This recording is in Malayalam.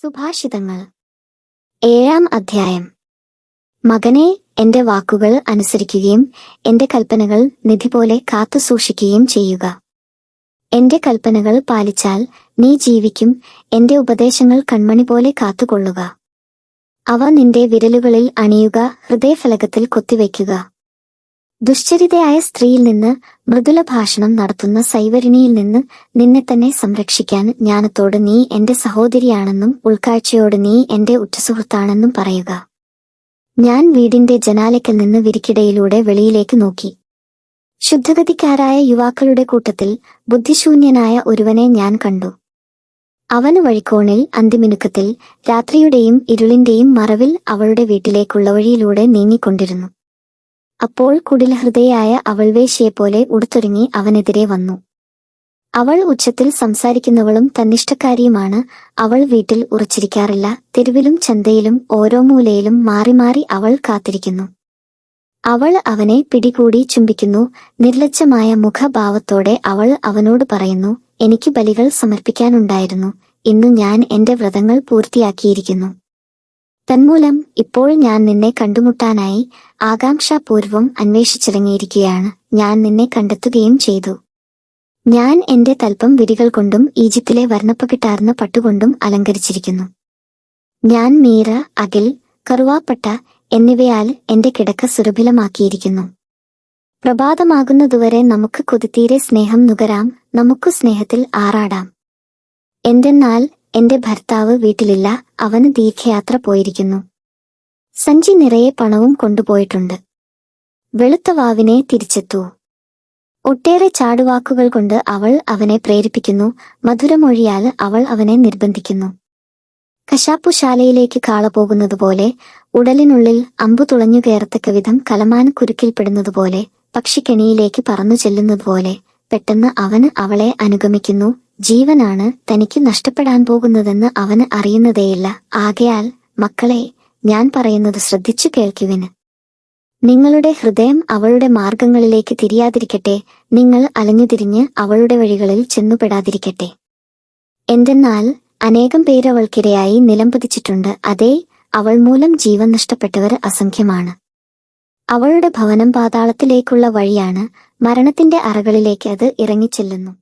സുഭാഷിതങ്ങൾ 7-ാം അധ്യായം. മകനേ, എന്റെ വാക്കുകൾ അനുസരിക്കുകയും എന്റെ കൽപ്പനകൾ നിധിപോലെ കാത്തുസൂക്ഷിക്കുകയും ചെയ്യുക. എന്റെ കൽപ്പനകൾ പാലിച്ചാൽ നീ ജീവിക്കും, എന്റെ ഉപദേശങ്ങൾ കൺമണി പോലെ കാത്തുകൊള്ളുക. അവ നിന്റെ വിരലുകളിൽ അണിയുക, ഹൃദയഫലകത്തിൽ കൊത്തിവയ്ക്കുക. ദുശ്ചരിതയായ സ്ത്രീയിൽ നിന്ന്, മൃദുല ഭാഷണം നടത്തുന്ന സൈവരിണിയിൽ നിന്ന് നിന്നെ തന്നെ സംരക്ഷിക്കാൻ ജ്ഞാനത്തോട് നീ എന്റെ സഹോദരിയാണെന്നും ഉൾക്കാഴ്ചയോട് നീ എന്റെ ഉറ്റസുഹൃത്താണെന്നും പറയുക. ഞാൻ വീടിന്റെ ജനാലയ്ക്കൽ നിന്ന് വിരിക്കിടയിലൂടെ വെളിയിലേക്ക് നോക്കി. ശുദ്ധഗതിക്കാരായ യുവാക്കളുടെ കൂട്ടത്തിൽ ബുദ്ധിശൂന്യനായ ഒരുവനെ ഞാൻ കണ്ടു. അവന് വഴിക്കോണിൽ അന്തിമിനുക്കത്തിൽ രാത്രിയുടെയും ഇരുളിന്റെയും മറവിൽ അവളുടെ വീട്ടിലേക്കുള്ള വഴിയിലൂടെ നീങ്ങിക്കൊണ്ടിരുന്നു. അപ്പോൾ കുടിലഹൃദയായ അവൾ വേശ്യയെപ്പോലെ ഉടുത്തൊരുങ്ങി അവനെതിരെ വന്നു. അവൾ ഉച്ചത്തിൽ സംസാരിക്കുന്നവളും തന്നിഷ്ടക്കാരിയുമാണ്. അവൾ വീട്ടിൽ ഉറച്ചിരിക്കാറില്ല. തെരുവിലും ചന്തയിലും ഓരോ മൂലയിലും മാറി മാറി അവൾ കാത്തിരിക്കുന്നു. അവൾ അവനെ പിടികൂടി ചുംബിക്കുന്നു. നിർലജ്ജമായ മുഖഭാവത്തോടെ അവൾ അവനോട് പറയുന്നു, എനിക്ക് ബലികൾ സമർപ്പിക്കാനുണ്ടായിരുന്നു, ഇന്നു ഞാൻ എന്റെ വ്രതങ്ങൾ പൂർത്തിയാക്കിയിരിക്കുന്നു. തന്മൂലം ഇപ്പോൾ ഞാൻ നിന്നെ കണ്ടുമുട്ടാനായി ആകാംക്ഷാപൂർവം അന്വേഷിച്ചിറങ്ങിയിരിക്കുകയാണ്. ഞാൻ നിന്നെ കണ്ടെത്തുകയും ചെയ്തു. ഞാൻ എന്റെ തൽപ്പം വിരികൾ കൊണ്ടും ഈജിപ്തിലെ വർണ്ണപ്പകിട്ടാർന്ന പട്ടുകൊണ്ടും അലങ്കരിച്ചിരിക്കുന്നു. ഞാൻ മീറ, അകിൽ, കറുവാപ്പട്ട എന്നിവയാൽ എന്റെ കിടക്ക സുരഭിലമാക്കിയിരിക്കുന്നു. പ്രഭാതമാകുന്നതുവരെ നമുക്ക് കൊതിത്തീരെ സ്നേഹം നുകരാം, നമുക്കു സ്നേഹത്തിൽ ആറാടാം. എന്തെന്നാൽ എന്റെ ഭർത്താവ് വീട്ടിലില്ല, അവന് ദീർഘയാത്ര പോയിരിക്കുന്നു. സഞ്ചി നിറയെ പണവും കൊണ്ടുപോയിട്ടുണ്ട്. വെളുത്ത വാവിനെ തിരിച്ചെത്തൂ. ഒട്ടേറെ ചാടുവാക്കുകൾ കൊണ്ട് അവൾ അവനെ പ്രേരിപ്പിക്കുന്നു. മധുരമൊഴിയാൽ അവൾ അവനെ നിർബന്ധിക്കുന്നു. കശാപ്പുശാലയിലേക്ക് കാള പോകുന്നതുപോലെ, ഉടലിനുള്ളിൽ അമ്പു തുളഞ്ഞു കയറത്തക്ക വിധം കലമാന കുരുക്കിൽപ്പെടുന്നതുപോലെ, പക്ഷിക്കെണിയിലേക്ക് പറന്നു ചെല്ലുന്നതുപോലെ പെട്ടെന്ന് അവന് അവളെ അനുഗമിക്കുന്നു. ജീവനാണ് തനിക്ക് നഷ്ടപ്പെടാൻ പോകുന്നതെന്ന് അവന് അറിയുന്നതേയില്ല. ആകയാൽ മക്കളെ, ഞാൻ പറയുന്നത് ശ്രദ്ധിച്ചു കേൾക്കുവിന്. നിങ്ങളുടെ ഹൃദയം അവളുടെ മാർഗങ്ങളിലേക്ക് തിരിയാതിരിക്കട്ടെ, നിങ്ങൾ അലഞ്ഞുതിരിഞ്ഞ് അവളുടെ വഴികളിൽ ചെന്നുപെടാതിരിക്കട്ടെ. എന്തെന്നാൽ അനേകം പേരവൾക്കിരയായി നിലംപതിച്ചിട്ടുണ്ട്. അതേ, അവൾ മൂലം ജീവൻ നഷ്ടപ്പെട്ടവർ അസംഖ്യമാണ്. അവളുടെ ഭവനം പാതാളത്തിലേക്കുള്ള വഴിയാണ്, മരണത്തിന്റെ അറകളിലേക്ക് അത് ഇറങ്ങിച്ചെല്ലുന്നു.